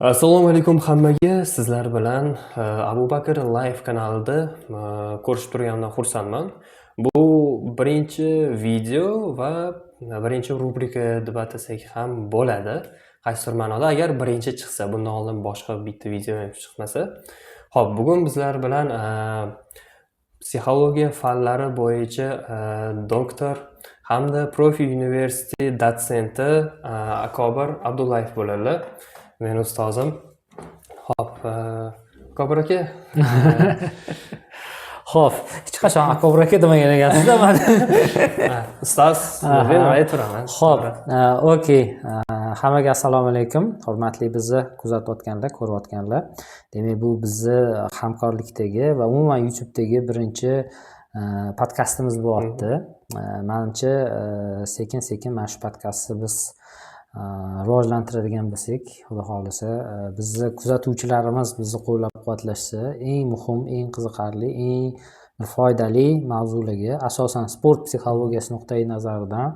Assalomu alaykum hammaga. Sizlar bilan Abu Bakr Live kanalida ko'rishib turganimdan xursandman. Bu birinchi video va birinchi rubrika deb atasak ham bo'ladi. Qaysidir ma'noda agar birinchi chiqsa, bundan oldin boshqa bitta video ham chiqmasa. Xo'p, bugun bizlar bilan psixologiya fanlari bo'yicha doktor hamda Profi University dotsenti Akobir Abdullayev bo'ladilar. Men ustozim. Xo'p, Akobir aka. Xo'p, hech qachon Akobir aka demagan ekansiz-da men. Ustoz, men aytiraman. Xo'p, okey. Hammaga assalomu alaykum. Hurmatli bizni kuzatayotganlar, ko'rayotganlar. Demak, bu bizni hamkorlikdagi va umuman YouTube'dagi birinchi podkastimiz bo'lyapti. Menimcha, sekin-sekin mana shu podkastni biz rivojlantiradigan bo'lsak, xudo xolisa, bizni kuzatuvchilarimiz bizni qo'llab-quvvatlashsa, eng muhim, eng qiziqarli, eng foydali mavzularga, asosan sport psixologiyasi nuqtai nazaridan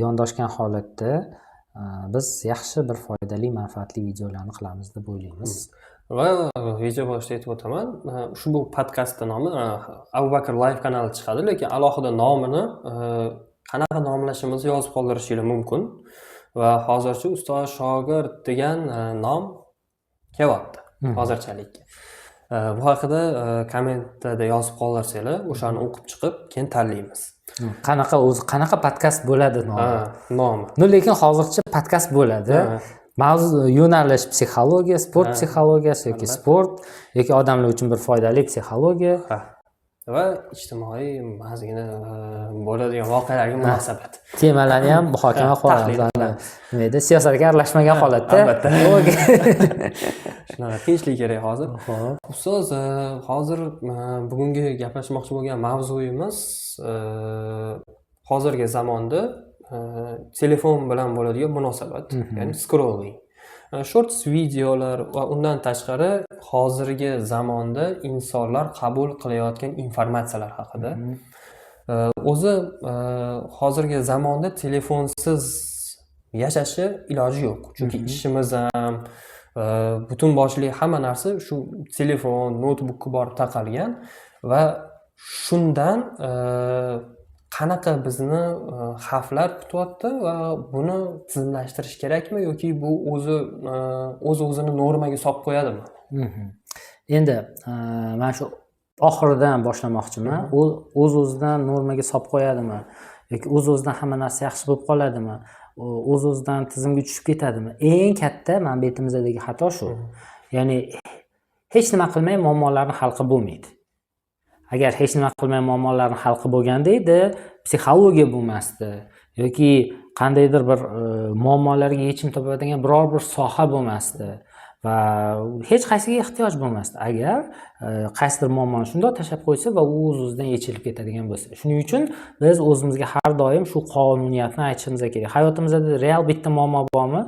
yondoshgan holatda biz yaxshi bir foydali, manfaatli videolarni qilamiz deb o'ylaymiz. Va video boshida aytib o'taman, ushbu podkastning nomi Abu Bakr Live kanali chiqadi, lekin alohida nomini qanaqa nomlashimizni yozib qoldirishingiz mumkin. Va hozircha ustoz shogird degan nom kelyapti hozirchalikka. Bu haqida kommentda yozib qoldirsanglar, o'shani o'qib chiqib, keyin tanlaymiz. Qanaqa podkast bo'ladi nomi. Lekin hozircha podkast bo'ladi. Mavzu yo'nalish psixologiya, sport psixologiyasi yoki sport yoki odamlar uchun bir foydali psixologiya va ijtimoiy mazgina bo'ladigan voqealarga munosabat. Temalarni ham muhokama qilamiz. Nima edi? Siyosatga aralashmagan holatda. Albatta. Shunaqa tinchlik kerak hozir. Ustoz, hozir bugungi gaplashmoqchi bo'lgan mavzuyimiz hozirgi zamonda telefon bilan bo'ladigan munosabat, ya'ni scrolling. Shorts videolar va undan tashqari hozirgi zamonda insonlar qabul qilayotgan informatsiyalar haqida. O'zi hozirgi zamonda telefonsiz yashashi iloji yo'q. Chunki ishimiz ham butun boshli hamma narsa shu telefon, notebookka borib taqalgan va shundan qanaqa bizni xavflar kutyapti va buni tizimlashtirish kerakmi yoki bu o'z-o'zini normaga solib qo'yadimi? Endi men shu oxiridan boshlamoqchiman. O'z-o'zidan normaga solib qo'yadimi yoki o'z-o'zidan hamma narsa yaxshi bo'lib qoladimi? O'z-o'zidan tizimga tushib ketadimi? Eng katta manbetimimizdagi xato shu. Ya'ni hech nima qilmay muammolarni hal qilib bo'lmaydi. Agar hech nima qilmay muammolarni hal qilib bo'lganda edi, psixologiya bo'lmasdi yoki qandaydir bir muammolarga yechim topadigan biror bir soha bo'lmasdi va hech qaysiga ehtiyoj bo'lmasdi. Agar qaysidir muammoni shundoq tashlab qo'ysa va u o'z-o'zidan yechilib ketadigan bo'lsa. Shuning uchun biz o'zimizga har doim shu qonuniyatni aytishimiz kerak. Hayotimizda real bitta muammo bormi?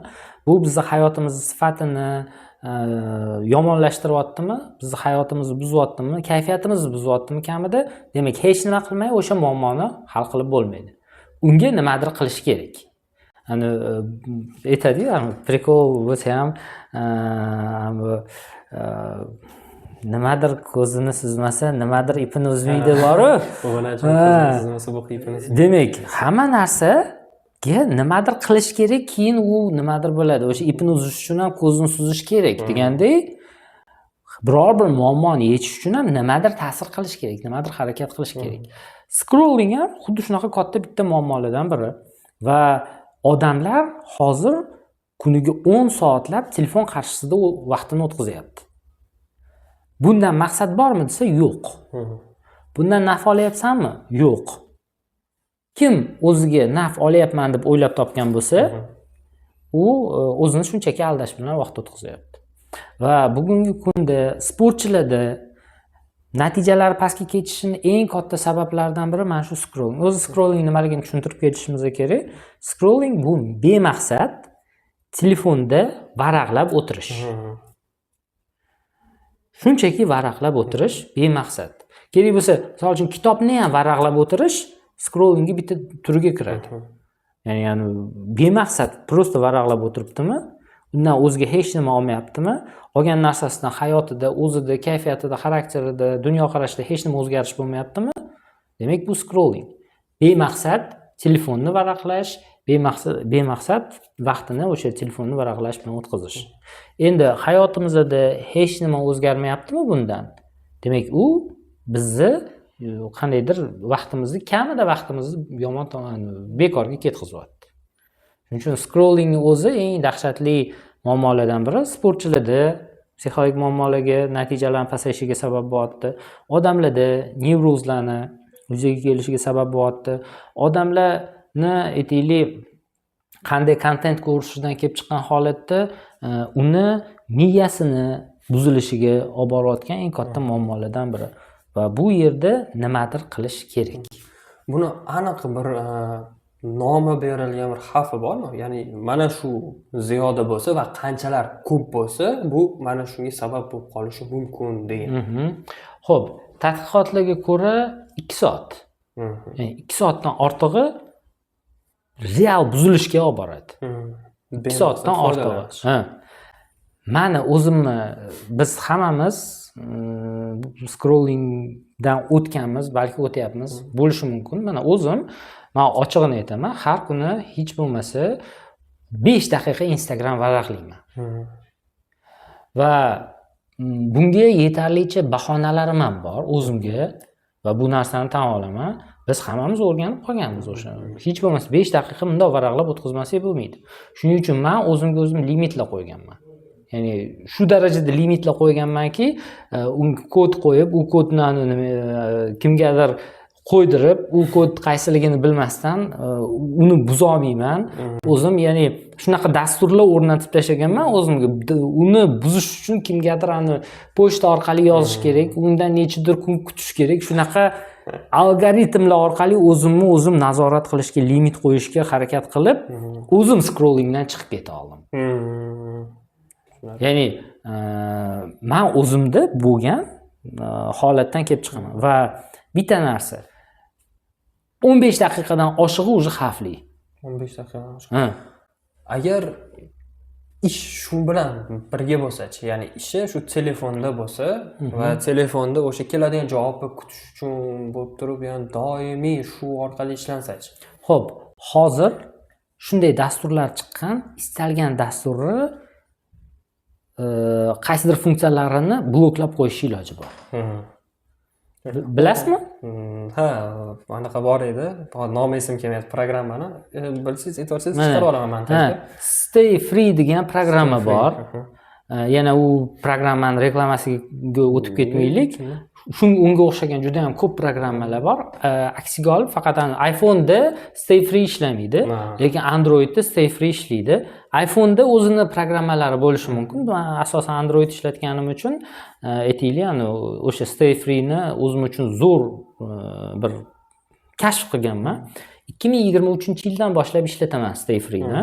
Bu bizning hayotimiz sifatini yomonlashtiryaptimi, bizni hayotimizni buzyaptimi, kayfiyatimizni buzyaptimi kamida? Demak, hech nima qilmay o'sha muammoni hal qilib bo'lmaydi. Unga nimadir qilish kerak. Ani aytadi-ku, prikol bo'lsa ham nimadir ko'zini suzmasa, nimadir ipini uzmaydi boru. Demak, hamma narsa nimadir qilish kerak, keyin u nimadir bo'ladi. O'sha ipni uzish uchun ham ko'zni suzish kerak degandek, biror bir muammoni yechish uchun ham nimadir ta'sir qilish kerak, nimadir harakat qilish kerak. Scrolling ham xuddi shunaqa katta bitta muammolardan biri va odamlar hozir kuniga 10 soatlab telefon qarshisida vaqtini o'tkazyapti. Bundan maqsad bormi desa, yo'q. Bundan naf olyapsanmi? Yo'q. Kim o'ziga naf olyapman deb o'ylab topgan bo'lsa, u o'zini shunchaki aldash bilan vaqt o'tkazyapti. Va bugungi kunda sportchilarda natijalari pastga ketishining eng katta sabablaridan biri mana shu scrolling. O'zi scrolling nimaligini tushuntirib ketishimiz kerak. Scrolling bu bemaqsad telefonda varaqlab o'tirish. Shunchaki varaqlab o'tirish bemaqsad. Kerak bo'lsa, misol uchun kitobni ham varaqlab o'tirish scrollingga bitta turiga kiradi. Ya'ni bemaqsad prosta varaqlab o'tiribdimi? undan o'ziga hech nima olmayaptimi? Olgan narsasidan hayotida, o'zida, kayfiyatida, xarakterida, dunyoqarashida hech nima o'zgarish bo'lmayaptimi? Demak, bu scrolling. Bemaqsad telefonni varaqlash, bemaqsad vaqtini o'sha telefonni varaqlash bilan o'tkazish. Endi hayotimizda hech nima o'zgarmayaptimi bundan? Demak, u bizni qandaydir vaqtimizni, kamida vaqtimizni yomon tomoni bekorga ketkazyapti. Shuning uchun scrollingning o'zi eng dahshatli muammolardan biri. Sportchilarda psixologik muammolarga, natijalarning pasayishiga sabab bo'lyapti. Odamlarda nevrozlarni yuzaga kelishiga sabab bo'lyapti. Odamlarni aytaylik qanday kontent ko'rishidan kelib chiqqan holatda uni miyasini buzilishiga olib borayotgan eng katta muammolardan biri. Va bu yerda nimadir qilish kerak. Buni aniq bir nomi berilgan bir xavfi bormi? Ya'ni mana shu ziyoda bo'lsa va qanchalar ko'p bo'lsa, bu mana shunga sabab bo'lib qolishi mumkin degan. Xo'p, tadqiqotlarga ko'ra 2 soat. Ya'ni 2 soatdan ortig'i real buzilishga olib boradi. 2 soatdan ortig'i. Mani o'zimni biz hammamiz scrollingdan o'tganmiz, balki o'tyapmiz, bo'lishi mumkin. Mana o'zim, men ochig'ini aytaman, har kuni hech bo'lmasa 5 daqiqa Instagram varaqlayman. Va bunga yetarlicha bahonalarim ham bor o'zimga va bu narsani tan olaman. Biz hammamiz o'rganib qolganmiz o'sha. Hech bo'lmasa 5 daqiqa bundoq varaqlab o'tkazmasak bo'lmaydi. Shuning uchun men o'zimga o'zim limitlar qo'yganman. Ya'ni shu darajada limitlar qo'yganmanki, unga kod qo'yib, u kodni kimgadir qo'ydirib, u kod qaysiligini bilmasdan uni buza olmayman. O'zim ya'ni shunaqa dasturlar o'rnatib tashlaganman o'zimga. Uni buzish uchun kimgadir pochta orqali yozish kerak, undan nechidir kun kutish kerak. Shunaqa algoritmlar orqali o'zimni o'zim nazorat qilishga, limit qo'yishga harakat qilib, o'zim scrollingdan chiqib keta oldim. Ya'ni men o'zimda bo'lgan holatdan kelib chiqaman va bitta narsa 15 daqiqadan oshig'i o'zi xavfli. 15 daqiqadan oshig'i. Agar ish shu bilan birga bo'lsa-chi, ya'ni ishi shu telefonda bo'lsa va telefonda o'sha keladigan javobni kutish uchun bo'lib turib, ya'ni doimiy shu orqali ishlansa-chi. Xo'p, hozir shunday dasturlar chiqqan, istalgan dasturni qaysidir funksiyalarini bloklab qo'yish iloji bor. Bilasizmi? Ha, anaqa bor edi. Nomi esim kelmayapti programmani. Bilsangiz, aytsangiz chiqarib olaman montajda. Stay Free degan programma bor. Yana u programmani reklamasiga o'tib ketmaylik. Unga o'xshagan juda ham ko'p programmalar bor. Aksiga olib faqat iPhone'da Stay Free ishlamaydi, lekin Androidda Stay Free ishlaydi. iPhone'da o'zini programmalari bo'lishi mumkin. Men asosan Android ishlatganim uchun aytaylik, o'sha Stay Free'ni o'zim uchun zo'r bir kashf qilganman. 2023-yildan boshlab ishlataman Stay Free'ni.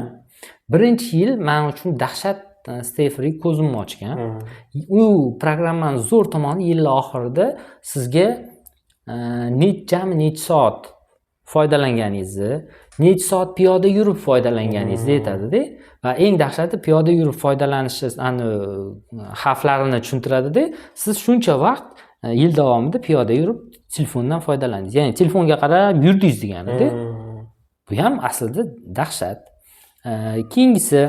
Birinchi yil men uchun dahshat Stay Free ko'zimni ochgan. U programmani zo'r tomoni yil oxirida sizga necha soat foydalanganingizni, necha soat piyoda yurib foydalanganingizni aytadi-da. Va eng dahshati piyoda yurib foydalanishi xavflarini tushuntiradi-da. Siz shuncha vaqt yil davomida piyoda yurib telefondan foydalandingiz. Ya'ni telefonga qarab yurdingiz degani-da. Bu ham aslida dahshat. Keyingisi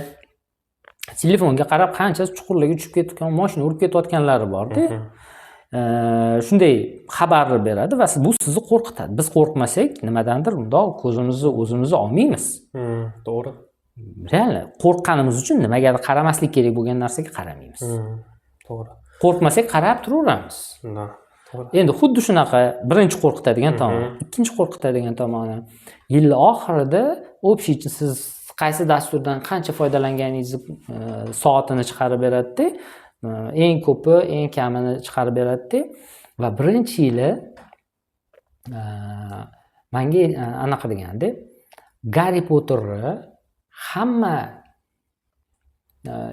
telefonga qarab qancha chuqurlarga tushib ketgan, mashina urib ketayotganlari bor-da. Shunday xabarni beradi va bu sizni qo'rqitadi. Biz qo'rqmasak, nimadandir bundoq ko'zimizni o'zimizni olmaymiz. To'g'ri. Real, qo'rqqanimiz uchun nimagadir qaramaslik kerak bo'lgan narsaga qaramaymiz. To'g'ri. Qo'rqmasak qarab turaveramiz. To'g'ri. Endi xuddi shunaqa birinchi qo'rqitadigan tomoni, ikkinchi qo'rqitadigan tomoni yil oxirida общий siz qaysi dasturdan qancha foydalanganingizni soatini chiqarib beradi-da. Eng ko'pi, eng kamini chiqarib beradi-da. Va birinchi yili menga anaqa deganda, Harry Potterni hamma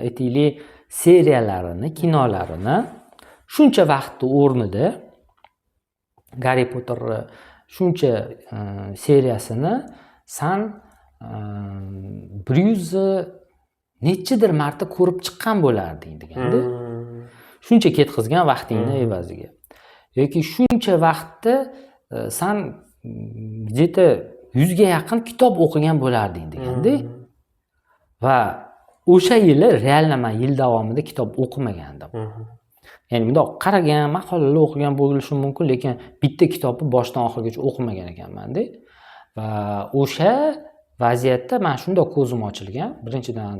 aytaylik seriyalarini, kinolarini shuncha vaqtni o'rnida Harry Potterni shuncha seriyasini san 100 nechidir marta ko'rib chiqqan bo'larding deganda. Shuncha ketqizgan vaqtingni evaziga. Yoki shuncha vaqtda san где-то 100 ga yaqin kitob o'qigan bo'larding deganda. Va o'sha yili realno men yil davomida kitob o'qimagandim. Ya'ni bundoq qaragan, maqolalar o'qigan bo'lishi mumkin, lekin bitta kitobni boshdan oxirigacha o'qimagan ekanman-da. Va o'sha vaziyatda men shunday ko'zim ochilgan. Birinchidan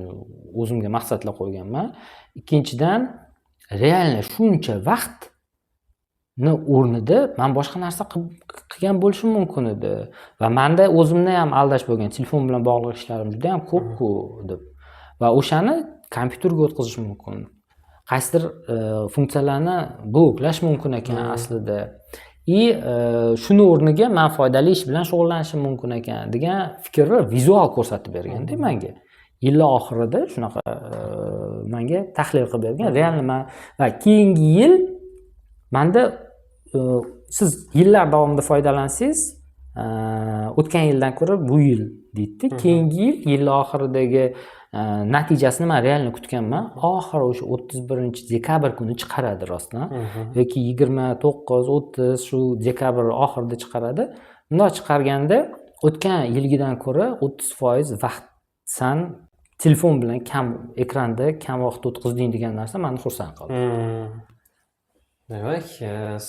o'zimga maqsadlar qo'yganman. Ikkinchidan realno shuncha vaqtni o'rnida men boshqa narsa qilgan bo'lishim mumkin edi. Va menda o'zimni ham aldash bo'lgan. Telefon bilan bog'liq ishlarim juda ham ko'p-ku deb. Va o'shani kompyuterga o'tkazish mumkin. Qaysidir funksiyalarni bloklash mumkin ekan aslida. Shuni o'rniga men foydali ish bilan shug'ullanishim mumkin ekan degan fikrni vizual ko'rsatib berganda menga. Yillar oxirida shunaqa menga tahlil qilib bergan. Realno men va keyingi yil menda siz yillar davomida foydalansangiz, o'tgan yildan ko'ra bu yil deydi. Keyingi yil oxiridagi natijasini men realno kutganman. Oxiri o'sha 31-dekabr kuni chiqaradi rostdan. Yoki 29-30 shu dekabr oxirida chiqaradi. Bunday chiqarganda o'tgan yilgidan ko'ra 30% vaqt san telefon bilan kam ekranda kam vaqt o'tkazding degan narsa meni xursand qildi. Demak,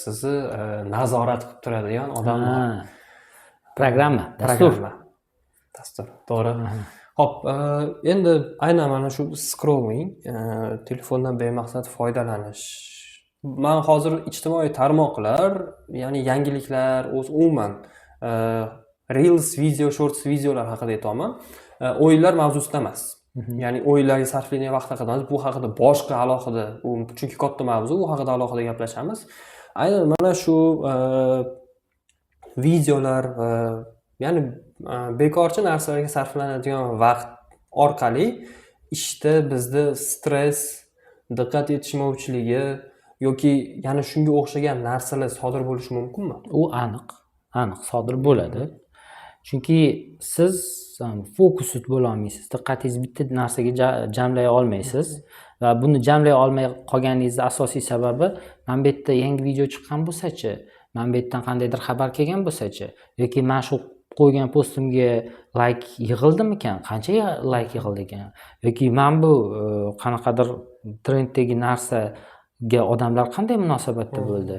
sizni nazorat qilib turadigan odamlar. Programma, dastur. To'g'ri. Xo'p, endi aynan mana shu scrolling, telefondan bemaqsad foydalanish. Men hozir ijtimoiy tarmoqlar, ya'ni yangiliklar, umuman Reels video, Shorts videolar haqida aytaman. O'yinlar mavzusida emas. Ya'ni o'yinlarga sarflangan vaqt haqida emas, bu haqida boshqa alohida, chunki katta mavzu, u haqida alohida gaplashamiz. Aynan mana shu videolar va ya'ni bekorchi narsalarga sarflanadigan vaqt orqali ishda bizda stress, diqqat yetishmovchiligi yoki yana shunga o'xshagan narsalar sodir bo'lishi mumkinmi? U aniq sodir bo'ladi. Chunki siz fokus bo'la olmaysiz, diqqatingizni bitta narsaga jamlay olmaysiz va buni jamlay olmay qolganingizning asosiy sababi men bu yerda yangi video chiqqan bo'lsa-chi, men bu yerdan qandaydir xabar kelgan bo'lsa-chi, yoki men shu qo'ygan postimga like yig'ildimikan, qancha like yig'ildi ekan, yoki men bu qanaqadir trenddagi narsaga odamlar qanday munosabatda bo'ldi,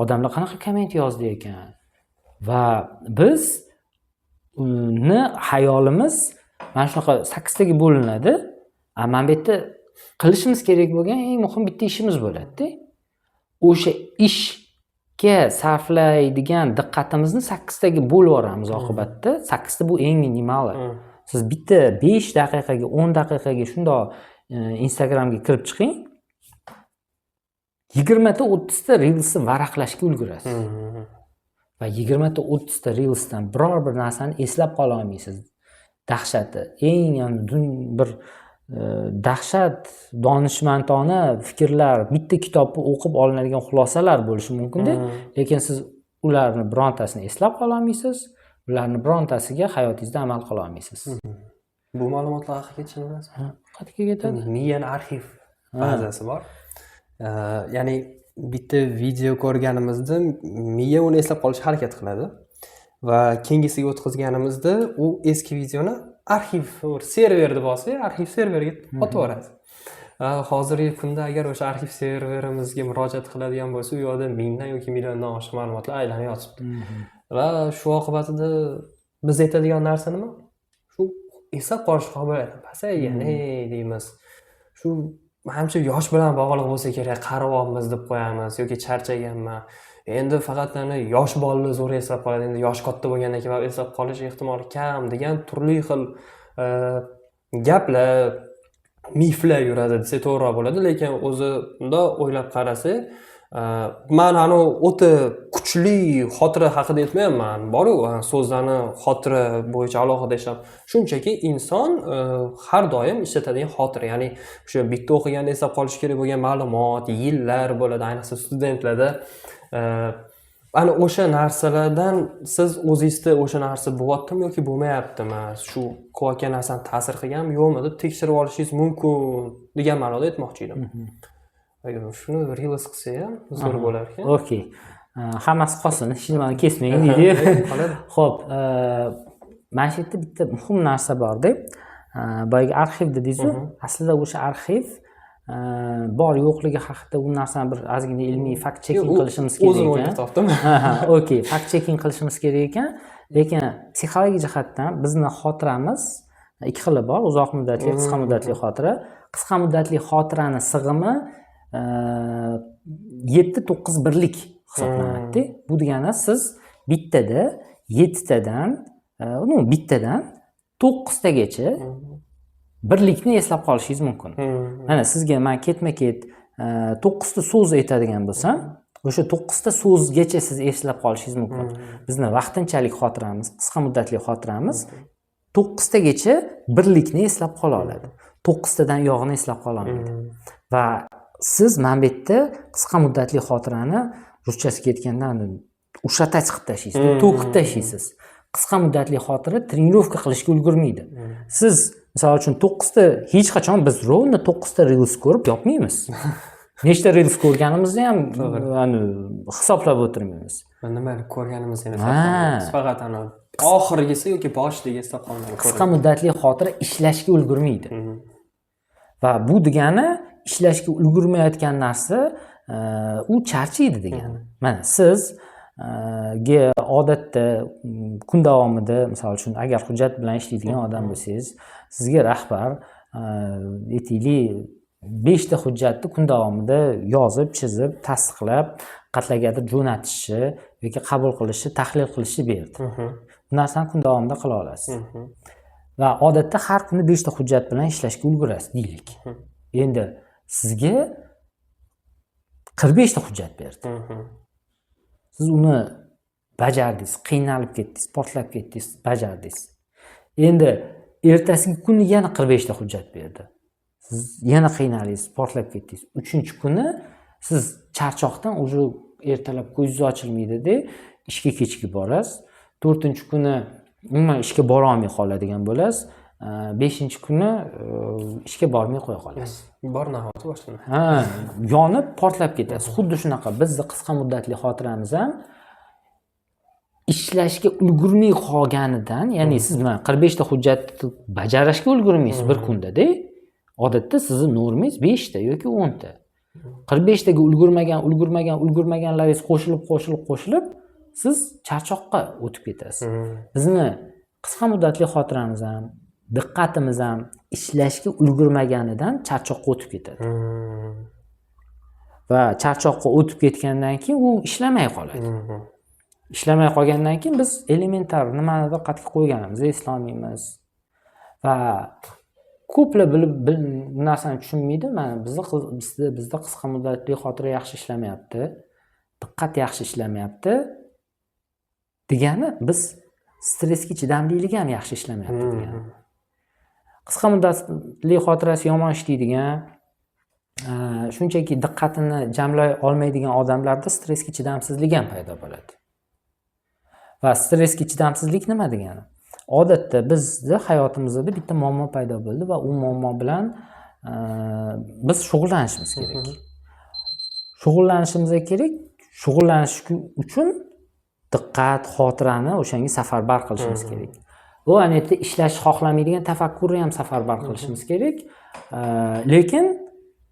odamlar qanaqa komment yozdi ekan. Va biz uni hayolimiz mana shunaqa 8 taga bo'linadi. Men bu yerda qilishimiz kerak bo'lgan eng muhim bitta ishimiz bo'ladi-da. O'sha ishga sarflaydigan diqqatimizni 8 taga bo'lib yuboramiz oqibatda. 8 ta bu eng minimali. Siz bitta 5 daqiqaga, 10 daqiqaga shundoq Instagramga kirib chiqing. 20 ta 30 ta Reels'ni varaqlashga ulgurasiz. Va 20 ta 30 ta Reels'dan biror bir narsani eslab qola olmaysiz. Dahshati, eng bir dahshat, donishmandona fikrlar, bitta kitobni o'qib olinadigan xulosalar bo'lishi mumkin-da, lekin siz ularni birontasini eslab qola olmaysiz, ularni birontasiga hayotingizda amal qila olmaysiz. Bu ma'lumotlar qayerga ketishini bilasizmi? Qayerga ketadi? Miyani arxiv bazasi bor. Ya'ni bitta video ko'rganimizda miya uni eslab qolishga harakat qiladi va keyingisiga o'tkazganimizda u eski videoni arxiv serverda bo'lsa, arxiv serverga otib yuboradi. Hozirgi kunda agar o'sha arxiv serverimizga murojaat qiladigan bo'lsa, u yoqda mingdan yoki milliondan oshiq ma'lumotlar aylanib yotibdi. Va shu oqibatida biz aytadigan narsa nima? Shu eslab qolish qobiliyati pasaygan deymiz. Shu manimcha yosh bilan bog'liq bo'lsa kerak, qariyapmiz deb qo'yamiz yoki charchaganman. Endi faqat yosh bolalar zo'r eslab qoladi. Endi yosh katta bo'lgandan keyin eslab qolish ehtimoli kam degan turli xil gaplar, miflar yuradi desa to'g'riroq bo'ladi, lekin o'zi unda o'ylab qarasa, men o'ta kuchli xotira haqida aytmayapman. Bor-ku, so'zlarni xotira bo'yicha alohida ishlab, shunchaki inson har doim ishlatadigan xotira, ya'ni o'sha bitta o'qiganda eslab qolish kerak bo'lgan ma'lumot, yillar bo'ladi, ayniqsa studentlarda ana o'sha narsalardan siz o'zingizda o'sha narsa bo'lyaptimi yoki bo'lmayaptimi? Shu qilayotgan narsani ta'sir qilganmi yo'qmi deb tekshirib olishingiz mumkin degan ma'noda aytmoqchi edim. Agar shuni reels qilsa ham zo'r bo'lar ekan. Okey. Hammasi qolsin, hech nimani kesmang deydi. Xo'p, mana shu yerda bitta muhim narsa bor-da. Boyagi arxiv dedingiz-ku, aslida o'sha arxiv bor yo'qligi haqida u narsani bir ozgina ilmiy fakt checking qilishimiz kerak ekan. O'zim o'ylab topdim. Okey, fakt checking qilishimiz kerak ekan. Lekin psixologik jihatdan bizni xotiramiz ikki xili bor, uzoq muddatli, qisqa muddatli xotira. Qisqa muddatli xotirani sig'imi 7-9 birlik hisoblanadi. Bu degani siz bittadan 9 tagacha birlikni eslab qolishingiz mumkin. Mana sizga men ketma-ket 9 ta so'z aytadigan bo'lsam, o'sha 9 ta so'zgacha siz eslab qolishingiz mumkin. Bizni vaqtinchalik xotiramiz, qisqa muddatli xotiramiz 9 tagacha birlikni eslab qola oladi. 9 tadan yog'ini eslab qola olmaydi. Va siz mana bu yerda qisqa muddatli xotirani ruschasiga aytganda ushatach qilib tashlaysiz, to'kib tashlaysiz. Qisqa muddatli xotira trenirovka qilishga ulgurmaydi. Siz misol uchun 9 ta hech qachon biz rovna 9 ta reels ko'rib yopmaymiz. Nechta reels ko'rganimizni ham hisoblab o'tirmaymiz. Nimani ko'rganimizni ham hisoblaymiz. Faqat oxirgisi yoki boshidagi eslab qolmaydi. Qisqa muddatli xotira ishlashga ulgurmaydi. Va bu degani ishlashga ulgurmayotgan narsa u charchaydi degani. Mana siz odatda kun davomida misol uchun agar hujjat bilan ishlaydigan odam bo'lsangiz, sizga rahbar aytaylik 5 ta hujjatni kun davomida yozib, chizib, tasdiqlab, qatlagadir jo'natishni yoki qabul qilishni, tahlil qilishni berdi. Bu narsani kun davomida qila olasiz. Va odatda har kuni 5 ta hujjat bilan ishlashga ulgurasiz deylik. Endi sizga 45 ta hujjat berdi. Siz uni bajardingiz, qiynalib ketdingiz, portlab ketdingiz, bajardingiz. Endi ertasiga kuni yana 45 ta hujjat berdi. Siz yana qiynaldingiz, portlab ketdingiz. 3-kuni siz charchoqdan o'sha ertalab ko'zingiz ochilmaydi-da, ishga kechikib borasiz. 4-kuni umuman ishga bora olmay qoladigan bo'lasiz. 5-kuni ishga bormay qo'ya qolasiz. Bor nahoti boshlanadi. Yonib portlab ketasiz. Xuddi shunaqa bizning qisqa muddatli xotiramiz ham ishlashga ulgurmay qolganidan, ya'ni siz mana 45 ta hujjatni bajarishga ulgurmaysiz bir kunda-da. Odatda sizning normangiz 5 ta yoki 10 ta. 45 taga ulgurmaganlaringiz qo'shilib siz charchoqqa o'tib ketasiz. Bizni qisqa muddatli xotiramiz ham, diqqatimiz ham ishlashga ulgurmaganidan charchoqqa o'tib ketadi. Va charchoqqa o'tib ketgandan keyin u ishlamay qoladi. Ishlamay qolgandan keyin biz elementar nimani diqqatga qo'yganimizni eslolmaymiz. Va ko'plar bilib bu narsani tushunmaydi. Mana bizda qisqa muddatli xotira yaxshi ishlamayapti. Diqqat yaxshi ishlamayapti. Degani biz stressga chidamlilik ham yaxshi ishlamayapti degani. Qisqa muddatli xotirasi yomon ishlaydigan, shunchaki diqqatini jamlay olmaydigan odamlarda stressga chidamsizlik ham paydo bo'ladi. Va stressga chidamsizlik nima degani? Odatda bizning hayotimizda bitta muammo paydo bo'ldi va u muammo bilan biz shug'ullanishimiz kerak. Shug'ullanish uchun diqqat, xotirani o'shanga safarbar qilishimiz kerak. Bu anetda ishlash xohlamaydigan tafakkurni ham safarbar qilishimiz kerak. Lekin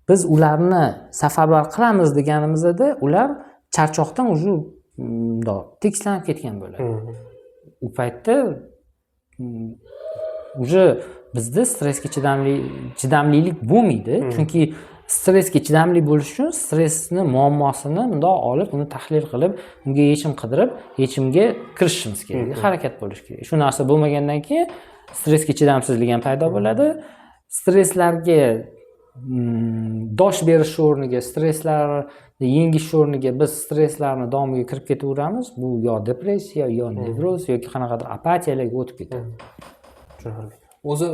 biz ularni safarbar qilamiz deganimizda ular charchoqdan o'sha tekislanib ketgan bo'ladi. U paytda o'sha bizda stressga chidamlilik bo'lmaydi, chunki stressga chidamli bo'lish uchun stressni muammosini bundoq olib, uni tahlil qilib, unga yechim qidirib, yechimga kirishimiz kerak, harakat bo'lish kerak. Shu narsa bo'lmagandan keyin stressga chidamsizlik ham paydo bo'ladi. Stresslarga dosh berish o'rniga, stresslarni yengish o'rniga biz stresslarni domiga kirib ketaveramiz. Bu yo depressiya, yo nevroz yoki qanaqadir apatiyalarga o'tib ketadi. O'zi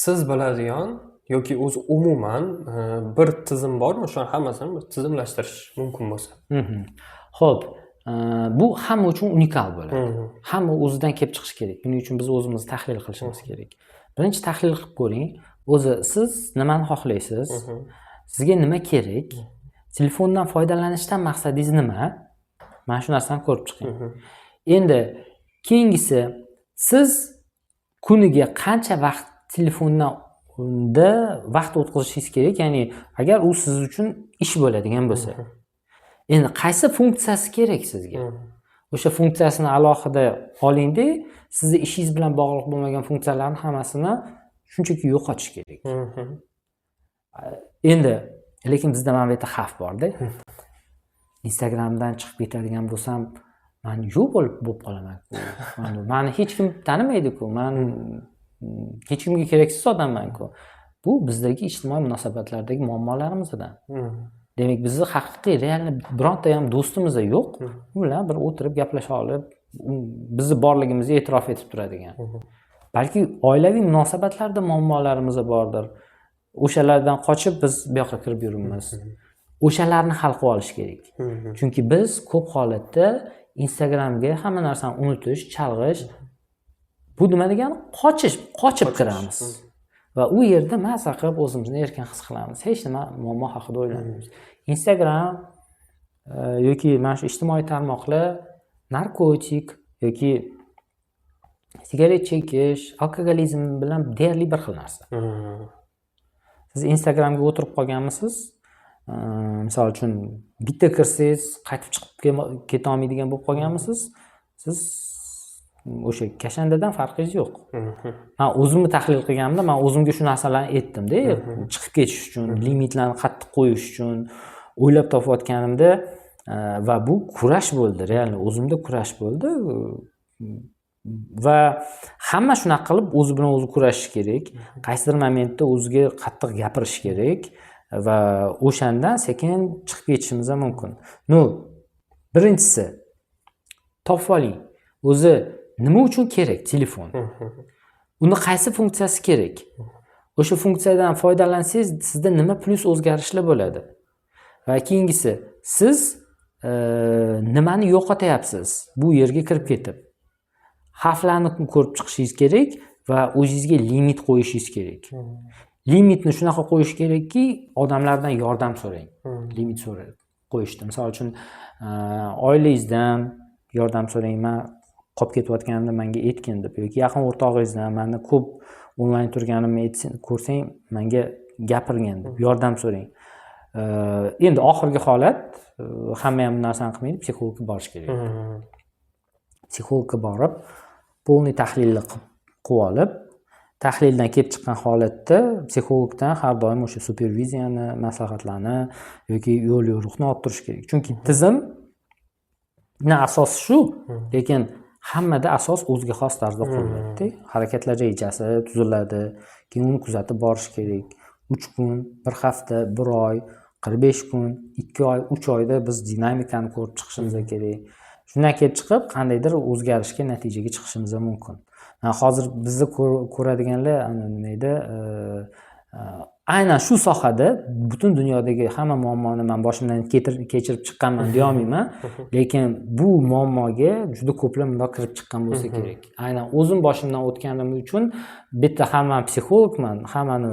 siz biladigan yoki o'zi umuman bir tizim bormi, o'sha hammasini bir tizimlashtirish mumkin bo'lsa? Xo'p, bu hamma uchun unikal bo'ladi. Hamma o'zidan kelib chiqishi kerak. Buning uchun biz o'zimiz tahlil qilishimiz kerak. Birinchi tahlil qilib ko'ring. O'zi siz nimani xohlaysiz? Sizga nima kerak? Telefondan foydalanishdan maqsadingiz nima? Mana shu narsani ko'rib chiqing. Endi keyingisi, siz kuniga qancha vaqt telefondan vaqt o'tkazishingiz kerak? Ya'ni agar u siz uchun ish bo'ladigan bo'lsa. Endi qaysi funksiyasi kerak sizga? O'sha funksiyasini alohida olingda, sizni ishingiz bilan bog'liq bo'lmagan funksiyalarni hammasini shunchaki yo'qotish kerak. Endi lekin bizda mana bu yerda xavf borda. Instagramdan chiqib ketadigan bo'lsam, men yo'q bo'lib qolaman-ku. Meni hech kim tanimaydi-ku. Men hech kimga keraksiz odamman-ku. Bu bizdagi ijtimoiy munosabatlardagi muammolarimizdan. Demak, bizni haqiqiy realni bironta ham do'stimiz yo'q. U bilan bir o'tirib gaplasha olib, bizni borligimizni e'tirof etib turadigan. Balki oilaviy munosabatlarda muammolarimiz bordir. O'shalardan qochib biz bu yoqqa kirib yuribmiz. O'shalarni hal qilib olish kerak. Chunki biz ko'p holatda Instagramga hamma narsani unutish, chalg'ish, bu nima degani? Qochib kiramiz. Va u yerda maza qilib o'zimizni erkin his qilamiz. Hech nima muammo haqida o'ylamaymiz. Instagram yoki mana shu ijtimoiy tarmoqlar narkotik yoki sigaret chekish, alkogolizm bilan deyarli bir xil narsa. Siz Instagramga o'tirib qolganmisiz? Misol uchun bitta kirsangiz qaytib chiqib keta olmaydigan bo'lib qolganmisiz? Siz o'sha kashandadan farqingiz yo'q. Men o'zimni tahlil qilganimda, men o'zimga shu narsalarni aytdim-da, chiqib ketish uchun, limitlarni qattiq qo'yish uchun o'ylab topayotganimda va bu kurash bo'ldi, realni o'zimda kurash bo'ldi. Va hamma shunaqa qilib o'zi bilan o'zi kurashish kerak. Qaysidir momentda o'ziga qattiq gapirish kerak va o'shandan sekin chiqib ketishimiz ham mumkin. Birinchisi topib oling. O'zi nima uchun kerak telefon? Uni qaysi funksiyasi kerak? O'sha funksiyadan foydalansangiz, sizda nima plus o'zgarishlar bo'ladi? Va keyingisi, siz nimani yo'qotyapsiz bu yerga kirib ketib? Xavflarni ko'rib chiqishingiz kerak va o'zingizga limit qo'yishingiz kerak. Limitni shunaqa qo'yish kerakki, odamlardan yordam so'rang. Limit qo'yishda. Misol uchun, oilangizdan yordam so'rang. Men qolib ketayotganimda menga aytgin deb yoki yaqin o'rtog'ingizdan meni ko'p onlayn turganimni ko'rsang, menga gapirgin deb yordam so'rang. Endi oxirgi holat, hamma ham bu narsani qilmaydi, psixologga borish kerak. Psixologga borib, polniy tahlilni qilib olib, tahlildan kelib chiqqan holatda psixologdan har doim o'sha superviziyani, maslahatlarni yoki yo'l yo'riqni olib turish kerak. Chunki tizimning asosi shu, lekin hammada asos o'ziga xos tarzda quriladi. Harakatlar rejasi tuziladi, keyin uni kuzatib borish kerak. 3 kun, 1 hafta, 1 oy, 45 kun, 2 oy, 3 oyda biz dinamikani ko'rib chiqishimiz kerak. Shundan kelib chiqib, qandaydir o'zgarishga, natijaga chiqishimiz mumkin. Hozir bizni ko'radiganlar nima edi? Aynan shu sohada butun dunyodagi hamma muammoni men boshimdan kechirib chiqqanman deya olmayman, lekin bu muammoga juda ko'plar bundoq kirib chiqqan bo'lsa kerak. Aynan o'zim boshimdan o'tganim uchun bitta hamma psixologman, hammani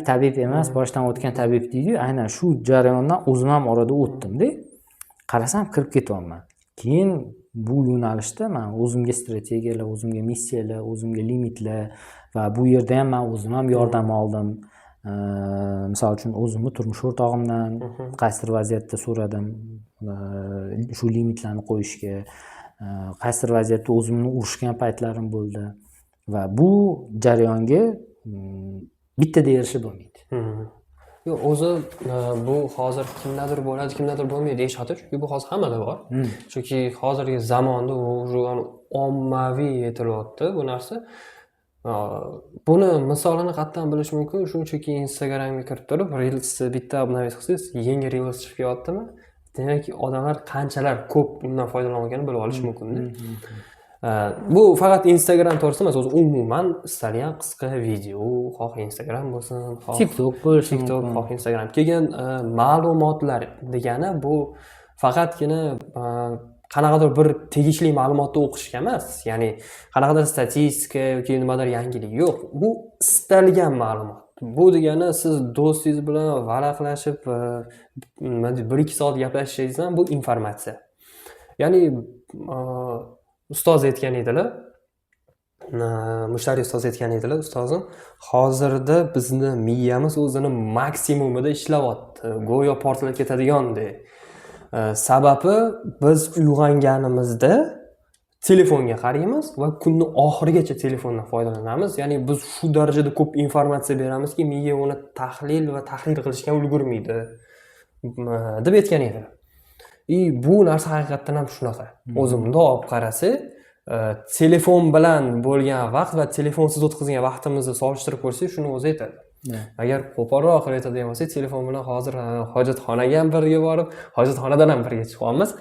tabib emas, boshdan o'tgan tabib deydi-yu, aynan shu jarayondan o'zim ham orada o'tdim-da. Qarasam kirib ketyapman. Keyin bu yo'nalishda men o'zimga strategiyalar, o'zimga missiyalar, o'zimga limitlar va bu yerda ham men o'zim ham yordam oldim. Misol uchun o'zimni turmush o'rtog'imdan qaysidir vaziyatda so'radim shu limitlarni qo'yishga. Qaysidir vaziyatda o'zimni urishgan paytlarim bo'ldi va bu jarayonga bittada erishib bo'lmaydi. Yo'q, o'zi bu hozir kimdadir bo'ladi, kimdadir bo'lmaydi deyishadi, chunki bu hozir hammada bor. Chunki hozirgi zamonda u ommaviy yetilyapti bu narsa. Buni misolini qayerdan bilish mumkin? Shunchaki Instagramga kirib turib, Reels'ni bitta obnoviy qilsangiz, yangi Reels chiqib kelyaptimi? Demak, odamlar qanchalar ko'p undan foydalanayotganini bilib olish mumkin-da. Bu faqat Instagram to'g'risida emas, o'zi umuman istalgan qisqa video, xoh Instagram bo'lsin, xoh TikTok bo'lishi TikTok, mumkin. xoh Instagram. Keyin ma'lumotlar degani bu faqatgina qanaqadir bir tegishli ma'lumotni o'qishga emas, ya'ni qanaqadir statistika yoki nimadir yangilik yo'q. Bu istalgan ma'lumot. Bu degani siz do'stingiz bilan varaqlashib, nima deydi, 1-2 soat gaplashishingiz ham bu informatsiya. Ya'ni ustoz aytgan edilar, mushtariy ustoz aytgan edilar, ustozim, hozirda bizni miyamiz o'zini maksimumida ishlayapti, go'yo portlab ketadigandek. Sababi biz uyg'onganimizda telefonga qaraymiz va kunning oxirigacha telefondan foydalanamiz. Ya'ni biz shu darajada ko'p informatsiya beramizki, miya uni tahlil va tahrir qilishga ulgurmaydi deb aytgan edilar. Bu narsa haqiqatdan ham shunaqa. O'zi bundoq olib qarasa, telefon bilan bo'lgan vaqt va telefonsiz o'tkazgan vaqtimizni solishtirib ko'rsak, shuni o'zi aytadi. Agar qo'polroq qilib aytadigan bo'lsak, telefon bilan hozir hojatxonaga ham birga borib, hojatxonadan ham birga chiqyapmiz.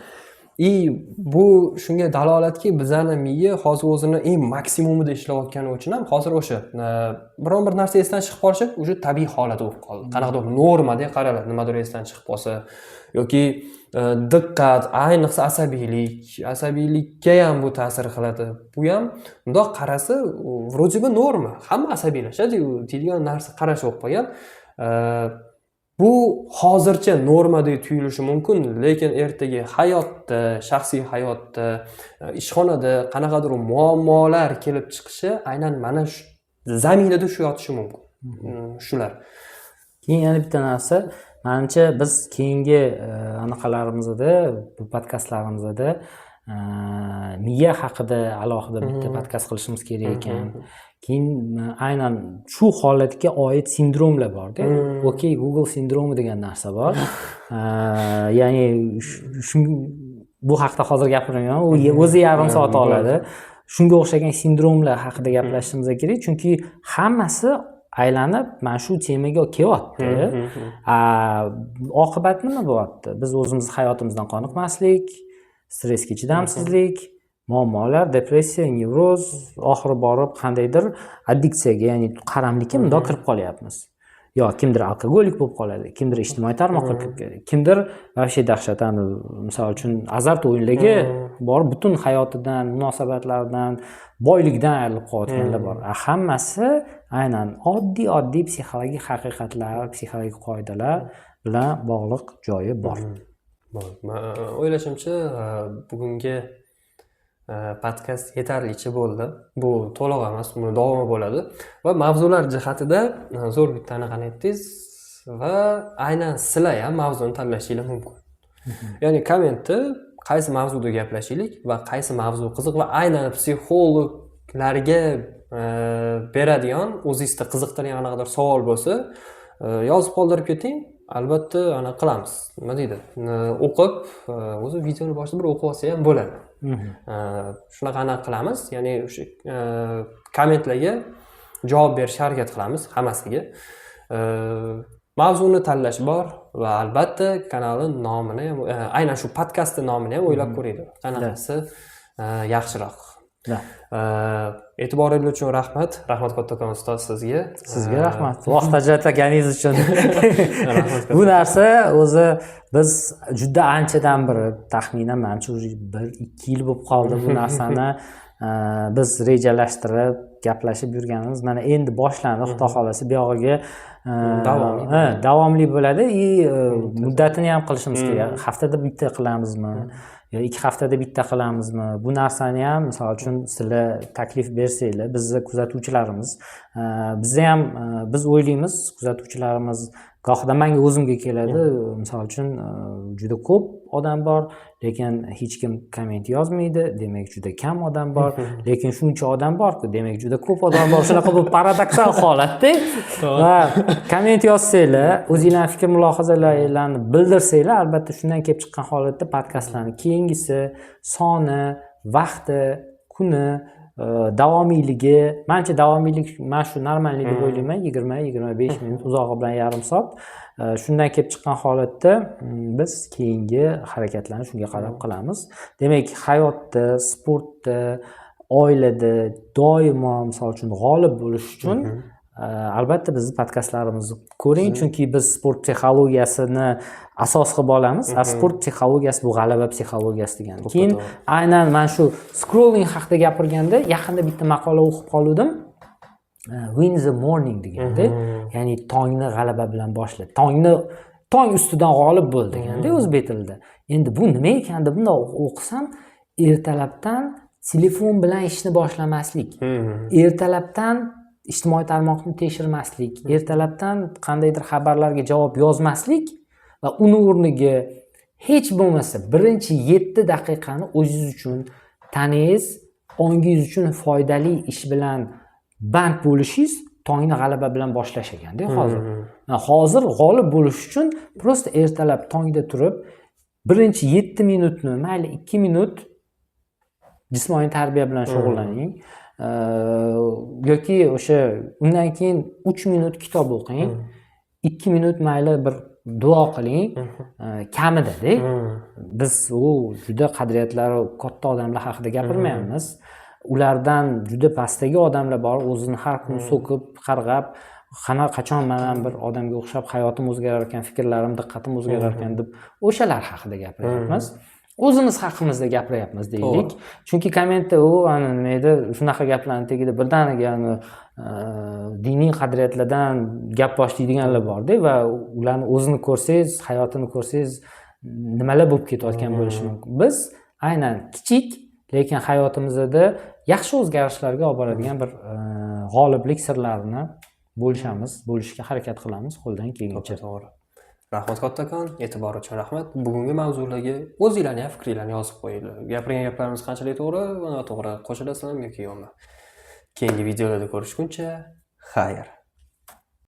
Bu shunga dalolatki, bizning miya hozir o'zini eng maksimumida ishlayotgani uchun ham hozir o'sha biron bir narsa esdan chiqib qolishi o'sha tabiiy holat bo'lib qoldi. Qanaqadir normadek qaraladi, nimadir esdan chiqib qolsa yoki diqqat, ayniqsa asabiylikka ham bu ta'sir qiladi. Bu ham bundoq qarasa, vроде бы norma. Hamma asabiylashadi, deydigan narsa qarash bo'lib qolgan. Bu hozircha normadek tuyulishi mumkin, lekin ertaga hayotda, shaxsiy hayotda, ishxonada qanaqadir muammolar kelib chiqishi aynan mana shu zaminida shu yotishi mumkin. Shular. Keyin yana bitta narsa, menimcha biz keyingi anaqalarimizda, bu podkastlarimizda miya haqida alohida bitta podkast qilishimiz kerak ekan. Keyin aynan shu holatga oid sindromlar bor-da. Okey, Google sindromi degan narsa bor. Ya'ni bu haqda hozir gapirmayman, u o'zi yarim soat oladi. Shunga o'xshagan sindromlar haqida gaplashishimiz kerak, chunki hammasi aylanib mana shu temaga kelyapti. Oqibat nima bo'lyapti? Biz o'zimiz hayotimizdan qoniqmaslik, stressga chidamsizlik, muammolar, depressiya, nevroz, oxiri borib qandaydir addiksiyaga, ya'ni qaramlikka bundoq kirib qolyapmiz. Yo kimdir alkogolik bo'lib qoladi, kimdir ijtimoiy tarmoqqa kirib ketadi, kimdir вообще dahshat, misol uchun azart o'yinlariga borib butun hayotidan, munosabatlaridan, boylikdan ayrilib qolayotganlar bor. Hammasi aynan oddiy psixologik haqiqatlar, psixologik qoidalar bilan bog'liq joyi bor. O'ylashimcha, bugungi podkast yetarlicha bo'ldi. Bu to'liq emas, buni davomi bo'ladi va mavzular jihatida zo'r bitta anaqani aytdingiz va aynan sizlar ham mavzuni tanlashingiz mumkin. Ya'ni kommentda qaysi mavzuda gaplashaylik va qaysi mavzu qiziq va aynan psixologlarga beradigan, o'zingizga qiziqtirgan qanaqadir savol bo'lsa, yozib qoldirib keting. Albatta, ana qilamiz. Nima deydi? O'qib, o'zi videoni boshida bir o'qib olsa ham bo'ladi. Shunaqa qilamiz. Ya'ni o'sha kommentlarga javob berishga harakat qilamiz hammasiga. Mavzuni tanlash bor va albatta kanalning nomini ham, aynan shu podkastning nomini ham o'ylab ko'ringlar. Qanaqasi yaxshiroq. E'tiboringiz uchun rahmat. Rahmat kattakon ustoz sizga. Sizga rahmat. Vaqt ajratganingiz uchun. Bu narsa o'zi biz juda anchadan beri, taxminan menimcha 1-2 yil bo'lib qoldi bu narsani biz rejalashtirib, gaplashib yurganimiz. Mana endi boshlandi, Xudo xolasa bu yog'iga davomli bo'ladi. Muddatini ham qilishimiz kerak. Haftada bitta qilamizmi? 2 haftada bitta qilamizmi? Bu narsani ham, misol uchun, sizlar taklif bersanglar, bizni kuzatuvchilarimiz, bizni ham biz o'ylaymiz, kuzatuvchilarimiz gohida menga o'zimga keladi. Misol uchun, juda ko'p odam bor, lekin hech kim komment yozmaydi, demak juda kam odam bor, lekin shuncha odam bor-ku, demak juda ko'p odam bor. Shunaqa bu paradoksal holatda va komment yozsanglar, o'zingizlarning fikr mulohazalaringizni bildirsanglar, albatta shundan kelib chiqqan holatda podkastlarning keyingisi, soni, vaqti, kuni, davomiyligi, menimcha davomiylik men shu normallik deb o'ylayman, 20-25 minut, uzog'i bilan yarim soat. Shundan kelib chiqqan holatda biz keyingi harakatlarni shunga qarab qilamiz. Demak, hayotda, sportda, oilada doimo misol uchun g'olib bo'lish uchun albatta bizni podkastlarimizni ko'ring, chunki biz sport psixologiyasini asos qilib olamiz. Sport psixologiyasi bu g'alaba psixologiyasi degani. Keyin aynan mana shu scrolling haqida gapirganda yaqinda bitta maqola o'qib qoldim. Win the morning deganda, ya'ni tongni g'alaba bilan boshla. Tong ustidan g'olib bo'l deganda o'zbek tilida. Endi bu nima ekan deb bunday o'qisam, ertalabdan telefon bilan ishni boshlamaslik, ertalabdan ijtimoiy tarmoqni tekshirmaslik, ertalabdan qandaydir xabarlarga javob yozmaslik va uni o'rniga hech bo'lmasa birinchi 7 daqiqani o'zingiz uchun tanangiz, ongingiz uchun foydali ish bilan band bo'lishingiz tongni g'alaba bilan boshlash ekanda hozir. Hozir g'olib bo'lish uchun prosta ertalab tongda turib birinchi 7 minutni, mayli 2 minut jismoniy tarbiya bilan shug'ullaning. Yoki o'sha undan keyin 3 minut kitob o'qing, 2 minut mayli bir duo qiling, kamida-da. Biz juda qadriyatlari katta odamlar haqida gapirmayapmiz. Ulardan juda pastdagi odamlar bor, o'zini har kuni so'kib, qarg'ab, qachon men bir odamga o'xshab hayotim o'zgarar ekan, fikrlarim, diqqatim o'zgarar ekan deb o'shalar haqida gapiryapmiz. O'zimiz haqimizda gapiryapmiz deylik. Chunki kommentda nima edi, shunaqa gaplarni tagida birdaniga diniy qadriyatlardan gap boshlaydiganlar bor-da va ularni o'zini ko'rsangiz, hayotini ko'rsangiz nimalar bo'lib ketayotgan bo'lishi mumkin. Biz aynan kichik, lekin hayotimizda yaxshi o'zgarishlarga olib boradigan bir g'oliblik sirlarini bo'lishga harakat qilamiz qo'ldan kelguncha. To'g'ri. Rahmat kattakon, e'tibor uchun rahmat. Bugungi mavzularga o'zingizlarning fikrlaringizni yozib qo'yinglar. Gapirgan gaplarimiz qanchalik to'g'ri va noto'g'ri qo'shilasizmi yoki yo'qmi? Keyingi videolarda ko'rishguncha, xayr.